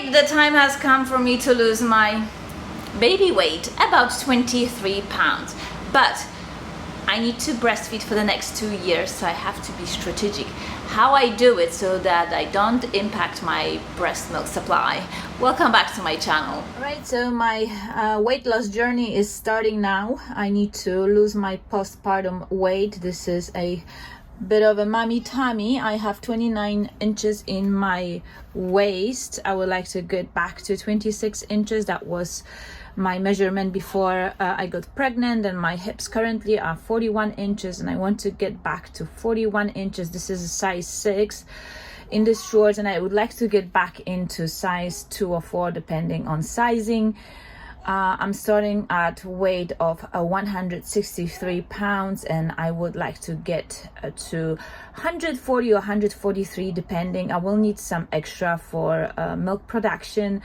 right, the time has come for me to lose my baby weight, about 23 pounds. But I need to breastfeed for the next 2 years, so I have to be strategic how I do it so that I don't impact my breast milk supply. Welcome back to my channel. Alright, so my weight loss journey is starting now. I need to lose my postpartum weight. This is a bit of a mommy tummy. I have 29 inches in my waist. I would like to get back to 26 inches. That was my measurement before I got pregnant, and my hips currently are 41 inches and I want to get back to 41 inches. This is a size 6 in the shorts, and I would like to get back into size 2 or 4 depending on sizing. I'm starting at weight of 163 pounds and I would like to get to 140 or 143 depending. I will need some extra for milk production.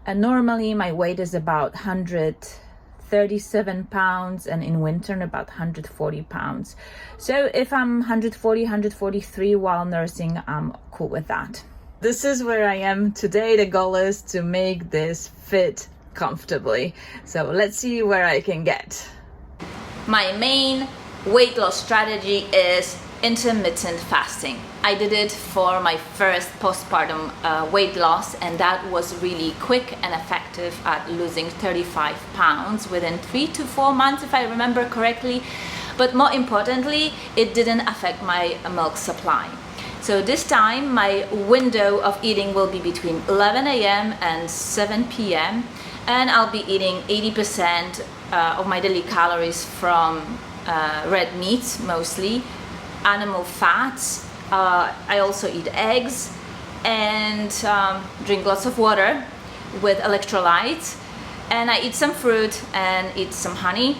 Normally my weight is about 137 pounds and in winter about 140 pounds. So if I'm 140, 143 while nursing, I'm cool with that. This is where I am today. The goal is to make this fit comfortably. So let's see where I can get. My main weight loss strategy is intermittent fasting. I did it for my first postpartum weight loss, and that was really quick and effective at losing 35 pounds within 3 to 4 months, if I remember correctly. But more importantly, it didn't affect my milk supply. So this time my window of eating will be between 11 a.m. and 7 p.m. and I'll be eating 80% of my daily calories from red meat, mostly animal fats. I also eat eggs and drink lots of water with electrolytes, and I eat some fruit and eat some honey.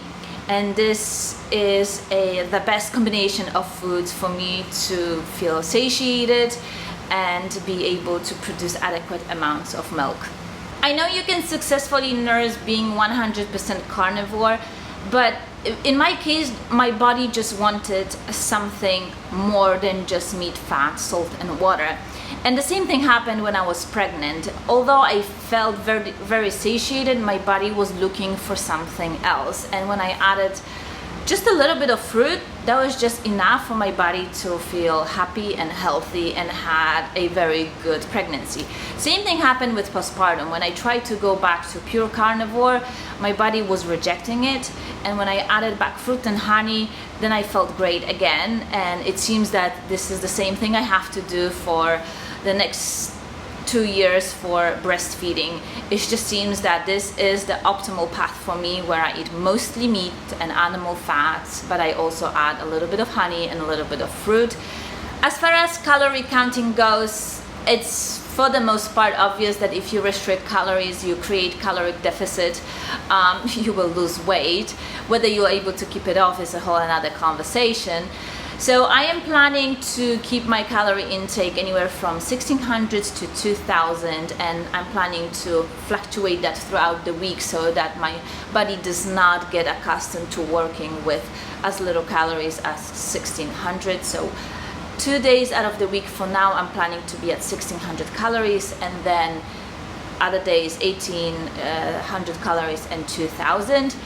And this is the best combination of foods for me to feel satiated and be able to produce adequate amounts of milk. I know you can successfully nurse being 100% carnivore, but in my case, my body just wanted something more than just meat, fat, salt, and water. And the same thing happened when I was pregnant. Although I felt very satiated, my body was looking for something else. And when I added just a little bit of fruit, that was just enough for my body to feel happy and healthy and had a very good pregnancy. Same thing happened with postpartum. When I tried to go back to pure carnivore, my body was rejecting it. And when I added back fruit and honey, then I felt great again. And it seems that this is the same thing I have to do for the next 2 years for breastfeeding. It just seems that this is the optimal path for me, where I eat mostly meat and animal fats, but I also add a little bit of honey and a little bit of fruit. As far as calorie counting goes, it's for the most part obvious that if you restrict calories, you create caloric deficit, you will lose weight. Whether you're able to keep it off is a whole another conversation. So I am planning to keep my calorie intake anywhere from 1600 to 2000, and I'm planning to fluctuate that throughout the week so that my body does not get accustomed to working with as little calories as 1600. So 2 days out of the week for now I'm planning to be at 1600 calories, and then other days 1800 calories and 2000.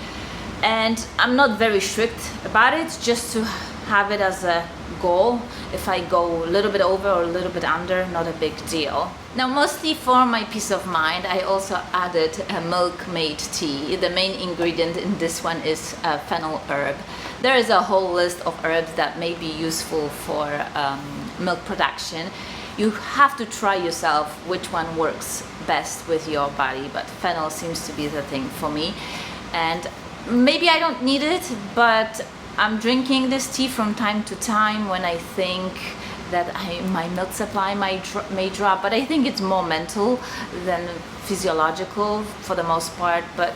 And I'm not very strict about it, just to have it as a goal. If I go a little bit over or a little bit under, not a big deal. Now, mostly for my peace of mind, I also added a milkmaid tea. The main ingredient in this one is fennel herb. There is a whole list of herbs that may be useful for milk production. You have to try yourself which one works best with your body, but fennel seems to be the thing for me. And maybe I don't need it, but I'm drinking this tea from time to time when I think that my milk supply may drop, but I think it's more mental than physiological for the most part. But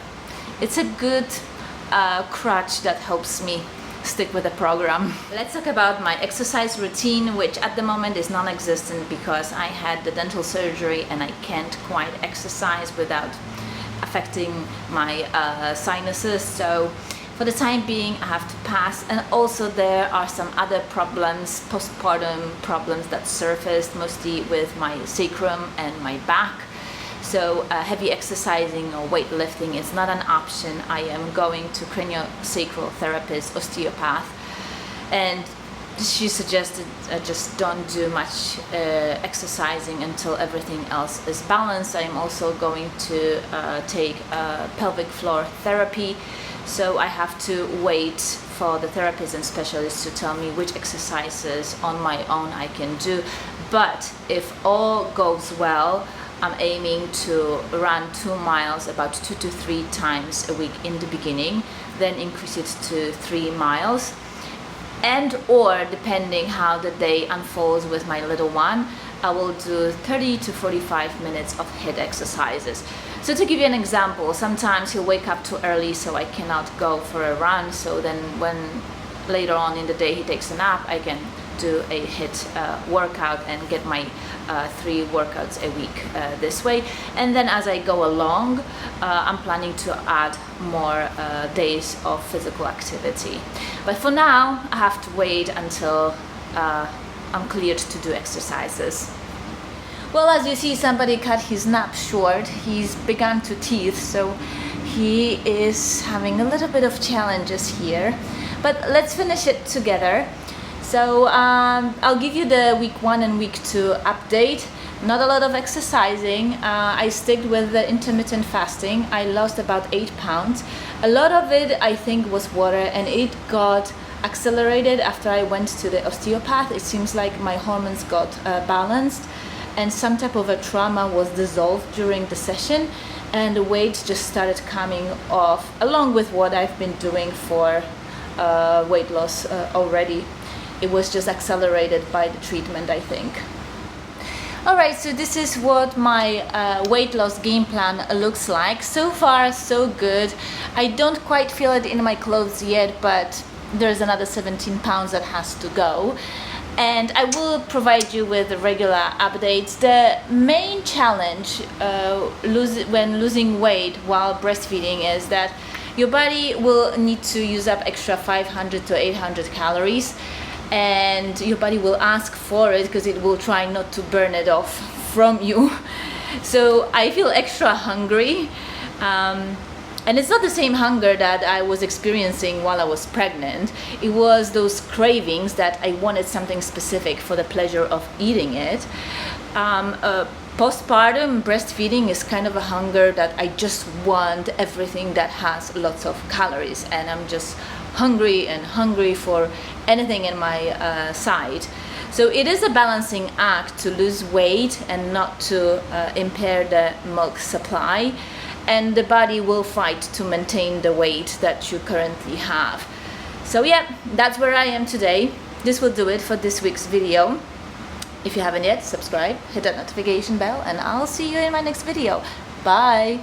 it's a good crutch that helps me stick with the program. Let's talk about my exercise routine, which at the moment is non-existent because I had the dental surgery and I can't quite exercise without affecting my sinuses. So for the time being I have to pass. And also there are some other problems, postpartum problems that surfaced, mostly with my sacrum and my back. So heavy exercising or weightlifting is not an option. I am going to craniosacral therapist, osteopath, and she suggested just don't do much exercising until everything else is balanced. I'm also going to take pelvic floor therapy, so I have to wait for the therapist and specialist to tell me which exercises on my own I can do. But if all goes well, I'm aiming to run 2 miles about 2 to 3 times a week in the beginning, then increase it to 3 miles. And or depending how the day unfolds with my little one, I will do 30 to 45 minutes of HIIT exercises. So to give you an example, sometimes he'll wake up too early so I cannot go for a run, so then when later on in the day he takes a nap, I can do a HIIT workout and get my 3 workouts a week this way. And then as I go along, I'm planning to add more days of physical activity. But for now, I have to wait until I'm cleared to do exercises. Well, as you see, somebody cut his nap short. He's begun to teeth, so he is having a little bit of challenges here. But let's finish it together. So I'll give you the week 1 and week 2 update. Not a lot of exercising. I stick with the intermittent fasting. I lost about 8 pounds. A lot of it, I think, was water, and it got accelerated after I went to the osteopath. It seems like my hormones got balanced, and some type of a trauma was dissolved during the session, and the weight just started coming off, along with what I've been doing for weight loss already. It was just accelerated by the treatment, I think. Alright, so this is what my weight loss game plan looks like. So far, so good. I don't quite feel it in my clothes yet, but there's another 17 pounds that has to go. And I will provide you with regular updates. The main challenge when losing weight while breastfeeding is that your body will need to use up extra 500 to 800 calories. And your body will ask for it because it will try not to burn it off from you. So I feel extra hungry, and it's not the same hunger that I was experiencing while I was pregnant. It was those cravings that I wanted something specific for the pleasure of eating it. Postpartum breastfeeding is kind of a hunger that I just want everything that has lots of calories, and I'm just hungry for anything in my sight. So it is a balancing act to lose weight and not to impair the milk supply, and the body will fight to maintain the weight that you currently have. So yeah, that's where I am today. This will do it for this week's video. If you haven't yet, subscribe, hit that notification bell, and I'll see you in my next video. Bye!